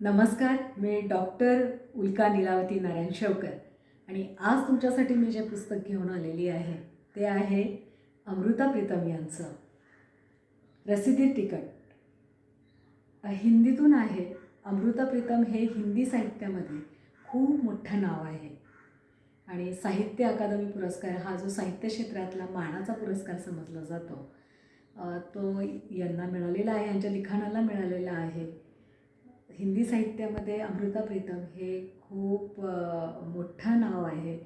नमस्कार, मी डॉक्टर उल्का नीलावती नारायण शेवकर आणि आज तुमच्यासाठी मी जे पुस्तक घेऊन आलेली आहे ते आहे अमृता प्रीतम यांचं रसीदी तिकट. हिंदीतून आहे. अमृता प्रीतम हे हिंदी साहित्यामध्ये खूप मोठं नाव आहे आणि साहित्य अकादमी पुरस्कार हा जो साहित्य क्षेत्रातला मानाचा पुरस्कार समजला जातो तो यांना मिळालेला आहे, यांच्या लिखाणाला मिळालेला आहे. हिंदी साहित्यामध्ये अमृता प्रीतम हे खूप मोठं नाव आहे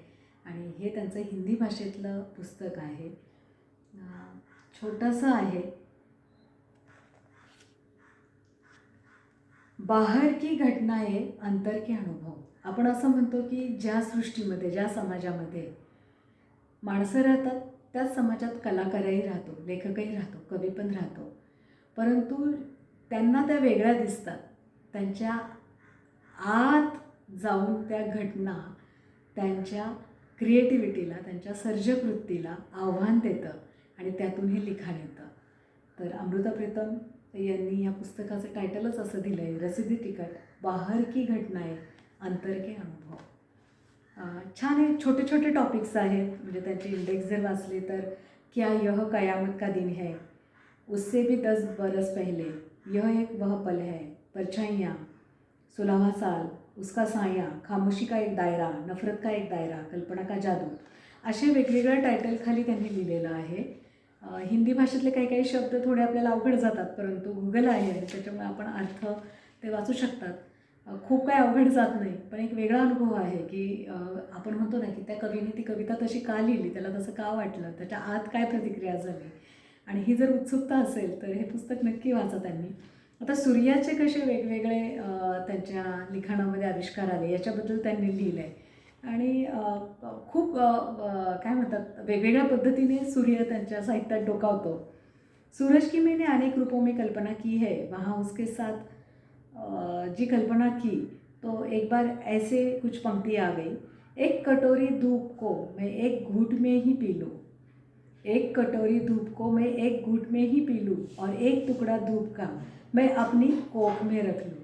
आणि हे त्यांचं हिंदी भाषेतलं पुस्तक आहे. छोटंसं आहे. बाहर की घटनाएं अंतर के अनुभव. आपण असं म्हणतो की ज्या सृष्टीमध्ये, ज्या समाजामध्ये माणसं राहतात त्याच समाजात कलाकारही राहतो, लेखकही राहतो, कवी पण राहतो, परंतु त्यांना त्या वेगळ्या दिसतात. त्यांच्या आत जाऊन त्या घटना त्यांच्या क्रिएटिव्हिटीला, त्यांच्या सर्जकवृत्तीला आव्हान देतं आणि त्यातून हे लिखाण येतं. तर अमृता प्रीतम यांनी या पुस्तकाचं टायटलच असं दिलं आहे, रसीदी तिकट, बाहर की घटनाएं अंतर के अनुभव. छान आहे. छोटे छोटे टॉपिक्स आहेत. म्हणजे त्यांचे इंडेक्स जर वाचले तर क्या यह कयामत का दिन है, उससे भी 10 बरस पहले, यह एक वह पल है, परछाइयाँ, 16वां साल, उसका साया, खामोशी का एक दायरा, नफरत का एक दायरा, कल्पना का जादू, असे वेगवेगळ्या टायटलखाली त्यांनी लिहिलेलं आहे. हिंदी भाषेतले काही काही शब्द थोडे आपल्याला अवघड जातात, परंतु गुगल आहे आणि त्याच्यामुळे आपण अर्थ ते वाचू शकतात. खूप काही अवघड जात नाही, पण एक वेगळा अनुभव आहे की आपण म्हणतो ना की त्या कवीने ती कविता तशी का लिहिली, त्याला तसं का वाटलं, त्याच्या आत काय प्रतिक्रिया झाली. आणि ही जर उत्सुकता असेल तर हे पुस्तक नक्की वाचा त्यांनी. आता सूर्याचे कसे वेगवेगळे त्यांच्या लिखाणामध्ये आविष्कार आले याच्याबद्दल त्यांनी लिहिलं आहे आणि खूप काय म्हणतात, वेगवेगळ्या पद्धतीने सूर्य त्यांच्या साहित्यात डोकावतो. सूरज की मैंने अनेक रूपों में कल्पना की है, वहाँ उसके साथ जी कल्पना की तो एक बार ऐसे कुछ पंक्ति आ गई, एक कटोरी धूप को मैं एक घूंट में ही पी लूँ, एक कटोरी धूप को मैं एक घूंट में ही पी लूँ और एक टुकड़ा धूप का मैं अपनी कोक में रख लूँ.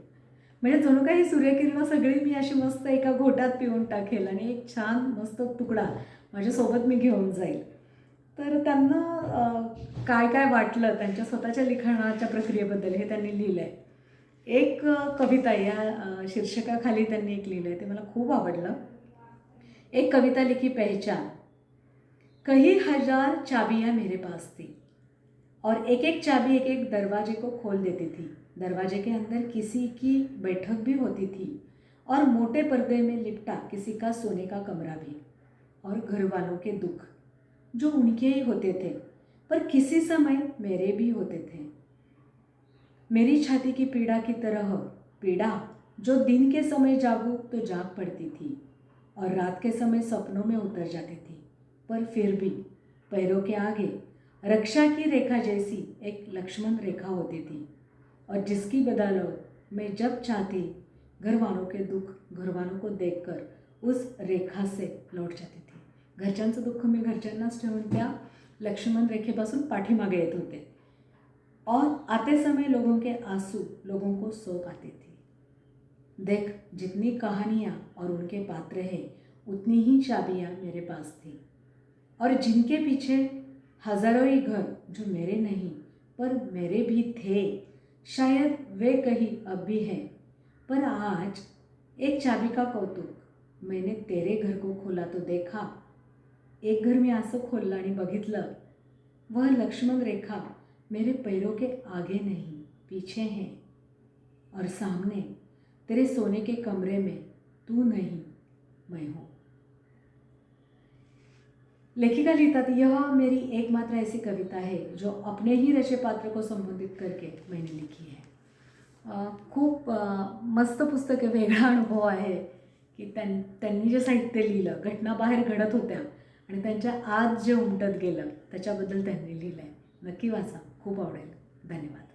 म्हणजे जणू काही सूर्यकिरणं सगळी मी अशी मस्त एका घोटात पिऊन टाकेल आणि एक छान मस्त तुकडा माझ्यासोबत मी घेऊन जाईल. तर त्यांना काय काय वाटलं त्यांच्या स्वतःच्या लिखाणाच्या प्रक्रियेबद्दल हे त्यांनी लिहिलं आहे. एक कविता या शीर्षकाखाली त्यांनी एक लिहिलं आहे, ते मला खूप आवडलं. एक कविता लिखी पहचान, कई हजार चाबियाँ मेरे पास थी और एक एक चाबी एक एक दरवाजे को खोल देती थी. दरवाजे के अंदर किसी की बैठक भी होती थी और मोटे पर्दे में लिपटा किसी का सोने का कमरा भी. और घर वालों के दुख जो उनके ही होते थे पर किसी समय मेरे भी होते थे. मेरी छाती की पीड़ा की तरह पीड़ा जो दिन के समय जागूं तो जाग पड़ती थी और रात के समय सपनों में उतर जाती थी, पर फिर भी पैरों के आगे रक्षा की रेखा जैसी एक लक्ष्मण रेखा होती थी और जिसकी बदौलत मैं जब चाहती घर वालों के दुख घर वालों को देखकर उस रेखा से लौट जाती थी. घरच्यांचं दुःख मी घरच्यांनाच ठेवून त्या लक्ष्मण रेखेपासून पाठीमागे येत होते. और आते समय लोगों के आंसू लोगों को सौंप आती थी. देख, जितनी कहानियाँ और उनके पात्र हैं उतनी ही चाबियाँ मेरे पास थी और जिनके पीछे हजारों ही घर जो मेरे नहीं पर मेरे भी थे, शायद वे कहीं अब भी हैं. पर आज एक चाबी का कौतुक, मैंने तेरे घर को खोला तो देखा. एक घर मी असं खोललं आणि बघितलं, वह लक्ष्मण रेखा मेरे पैरों के आगे नहीं पीछे हैं और सामने तेरे सोने के कमरे में तू नहीं मैं हूँ. लेखिका लिखतात, यह मेरी एकमात्र ऐसी कविता है जो अपने ही रचे पात्र को संबोधित करके मैंने लिखी है. खूप मस्त पुस्तक आहे. वेगळा अनुभव आहे की त्यांनी जे साहित्य लिहिलं, घटना बाहेर घडत होत्या आणि त्यांच्या आत जे उमटत गेलं त्याच्याबद्दल त्यांनी लिहिलं आहे. नक्की वाचा, खूप आवडेल. धन्यवाद.